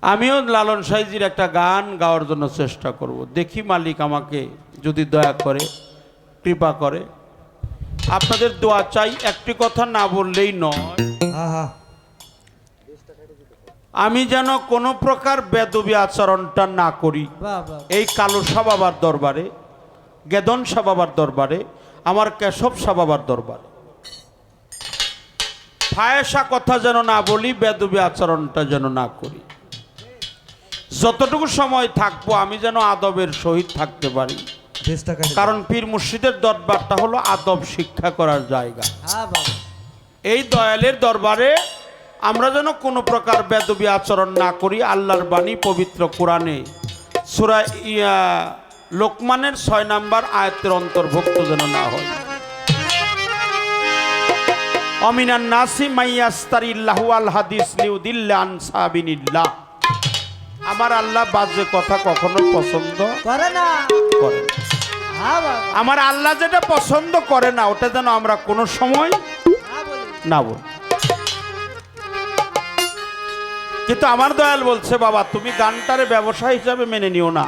আমিও লালন সাইজির একটা গান গাওয়ার জন্য চেষ্টা করব। দেখি মালিক আমাকে যদি দয়া করে, কৃপা করে। আপনাদের দোয়া চাই, একটি কথা না বললেই নয়। আমি যেন কোনো প্রকার বেদবি আচরণটা না করি এই কালো শাহ বাবার দরবারে, গেদন শাহ বাবার দরবারে, আমার কেশব শাহ বাবার দরবারে ফায়সা কথা যেন না বলি, বেদবি আচরণটা যেন না করি। যতটুকু সময় থাকবো আমি যেন আদবের সহিত থাকতে পারি, কারণ পীর মুর্শিদের দরবারটা হলো আদব শিক্ষা করার জায়গা। এই দয়ালের দরবারে আমরা যেন কোনো প্রকার বেদবি আচরণ না করি। আল্লাহর বাণী পবিত্র কোরআনে সূরা লোকমানের 6 নম্বর আয়াতের অন্তর্ভুক্ত যেন না হয়। অমিনান নাসি মাইয়াস্তারিল্লাহু আল হাদিস লিউদিল্লা আন সাবিলিল্লাহ। আমার আল্লাহ বাজে কথা কখনো পছন্দ করে না। আমার আল্লাহ যেটা পছন্দ করে না ওটা যেন আমরা কোনো সময় না বলি। কিন্তু আমার দয়াল বলছে, বাবা তুমি গানটারে ব্যবসা হিসাবে মেনে নিও না।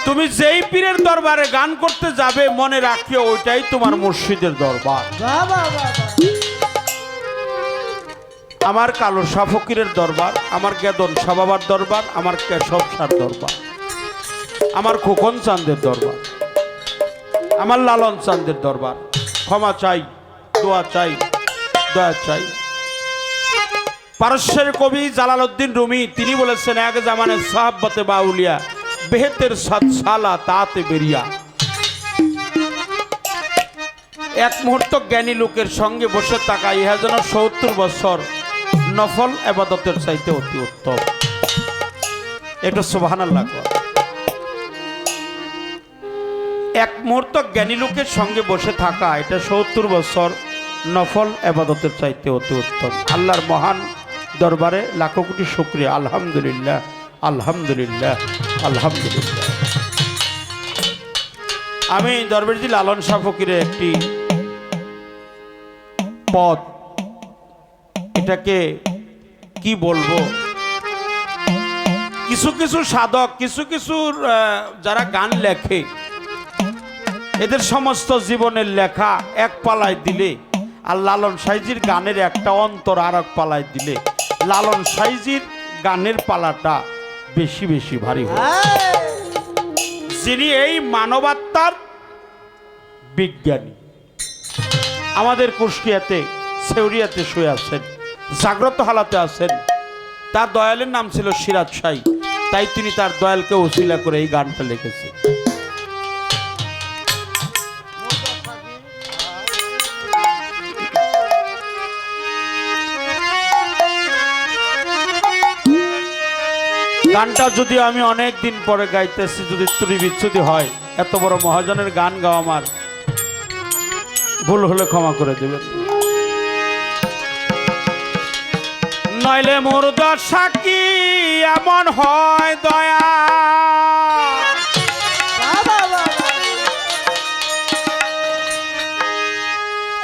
তুমি যেই পীরের দরবারে গান করতে যাবে মনে রাখিও ওইটাই তোমার মুর্শিদের দরবার। আমার কালো শাহ ফকিরের দরবার, আমার গেদন শাহ বাবার দরবার, আমার কেশব শাহর দরবার, আমার খোকন চাঁদের দরবার, আমার লালন চাঁদের দরবার। ক্ষমা চাই, দোয়া চাই, দয়া চাই। পারস্যের কবি জালালউদ্দিন রুমি তিনি বলেছেন, এক জামানে সাহাবতে বাউলিয়া বেহেতের সালা তাতে বেরিয়া। এক মুহূর্ত জ্ঞানী লোকের সঙ্গে বসে থাকা ইহা যেন ৭০ বছর নফল ইবাদতের চাইতে অতি উত্তম। একটু সুবহানাল্লাহ। এক মুহূর্ত জ্ঞানী লোকের সঙ্গে বসে থাকা এটা ৭০ বছর নফল ইবাদতের চাইতে অতি উত্তম। আল্লাহর মহান দরবারে লাখো কোটি শুকরিয়া। আলহামদুলিল্লাহ, আলহামদুলিল্লাহ, আলহামদুলিল্লাহ। আমি দরবেশজি লালন শাহ ফকিরের একটি পদ, এটাকে কি বলবো, কিছু কিছু সাধক, কিছু কিছু যারা গান লেখে এদের সমস্ত জীবনের লেখা এক পালায় দিলে আর লালন সাইজির গানের একটা অন্তর আর এক পালায় দিলে লালন সাইজির গানের পালাটা বেশি বেশি ভারী হয়। যিনি এই মানবাত্মার বিজ্ঞানী, আমাদের কুষ্টিয়াতে সেউরিয়াতে শুয়ে আছেন, জাগ্রত হালাতে আছেন। তার দয়ালের নাম ছিল সিরাজ শাহী, তাই তিনি তার দয়ালকে ওসিলা করে এই গানটা লিখেছেন। গানটা যদি আমি অনেক দিন পরে গাইতেছি, যদি ত্রুটি বিচ্ছুতি হয়, এত বড় মহাজনের গান গাওয়া আমার ভুল হলে ক্ষমা করে দেবেন। নইলে মোর দশা কি এমন হয় দয়া,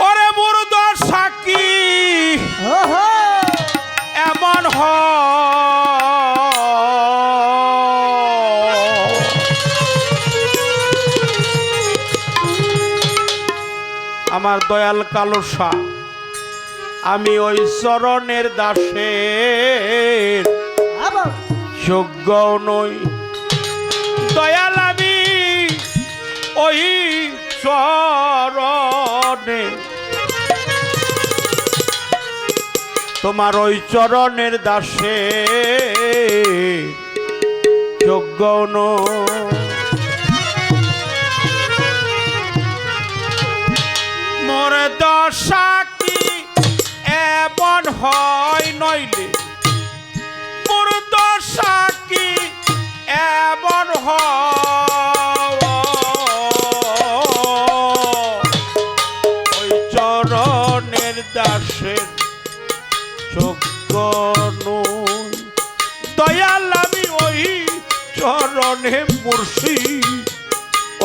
ওরে মোর দশা কি এমন আমার দয়াল কালো শাহ, আমি ওই চরণের দাসের যোগ্য নই দয়াল, আমি ওই চরণে, তোমার ওই চরণের দাসের যোগ্য নই। মোর দশা কি এমন হয় নইলে, মোর দশা কি এমন হয়, ওই চরণের দাসের যোগ্য নই দয়াল, আমি ওই চরণে মুর্শিদ,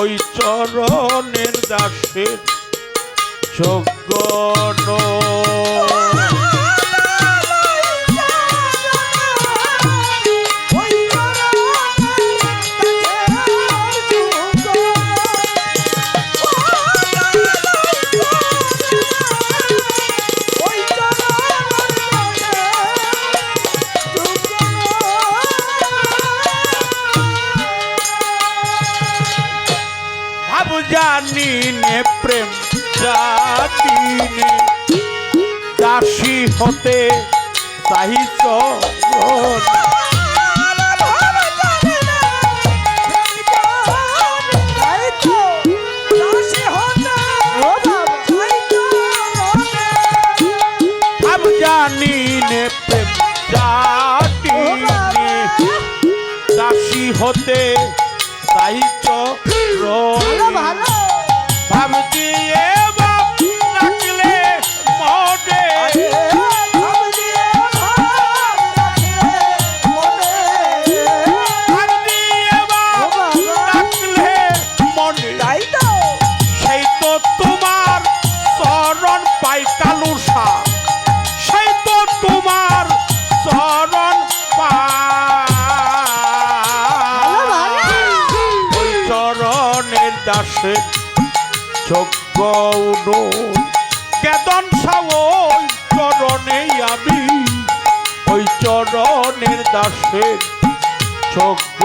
ওই চরণের দাসের যোগ্য নই। দাসী হতে চাহিছ জানি নে প্রেম জানি দাসী হতে চাহিছ ভাব দিয়ে বাপ রাখলে মনে ভাব দিয়ে বাপ রাখলে মনে সেই তো তোমার চরণ পাই কালুসা সেই তো তোমার চরণ পাই ওই চরণের দাসে যোগ্য কেতন সাওই চরণে আমি ওই চরণের দাসের যোগ্য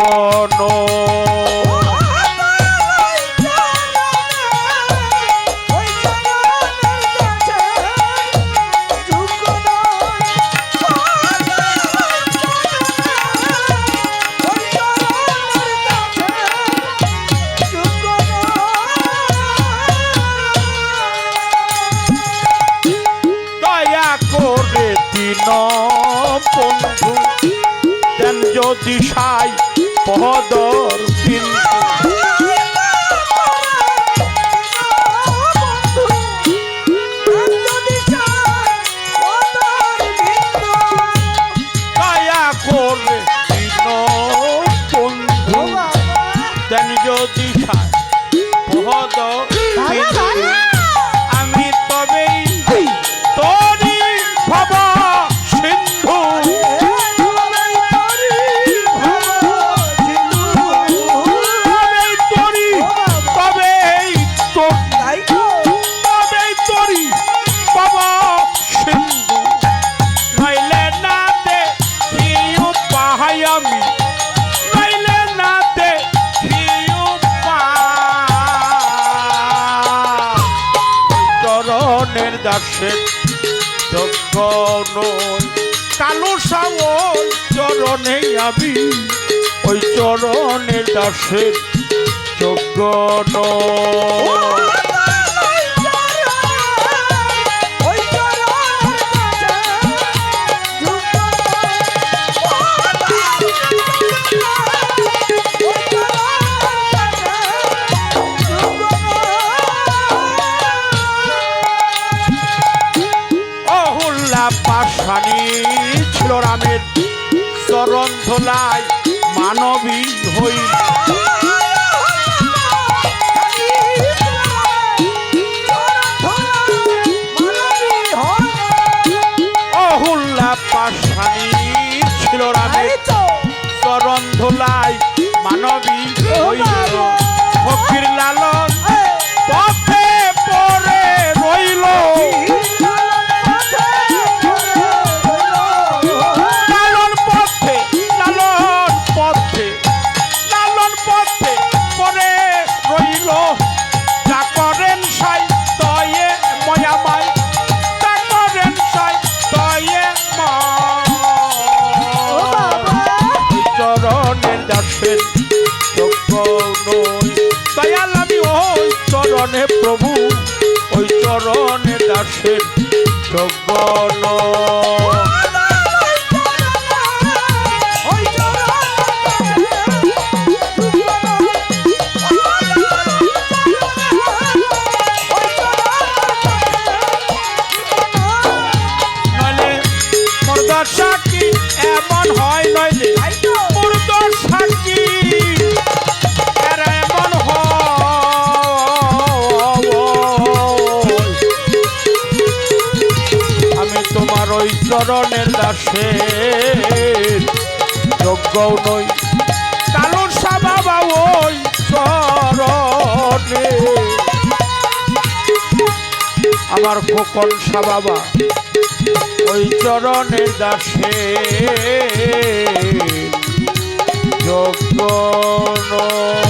বন্ধু দেন যদি সাই পদর বিন্দু দয়া করে দিন বন্ধু দেন যদি সাই পদর বিন্দু আমি তবেই তোরি ভব দাসের যোগ্য নই কালো সাওই চরণে আমি ওই চরণের দাসের যোগ্য নই পাশানি ছিল রামের চরণ ধোলায় মানবী হইল অহুল্লা পাশানি ছিল রামের চরণ ধোলায় মানবী হইল ফকির লালন পথে পড়ে রইল দয়াল আমি ওই চরণে প্রভু ওই চরণে দাসের যোগ্য নইলে মুর্দ সাক্ষী এমন হয় নইলে মুর্দ সাক্ষী ওই চরণের দাসের যোগ্য নই কালুর সা বাবা ওই চরণে আমার খোকন সা বাবা ওই চরণের দাসের যোগ্য নই।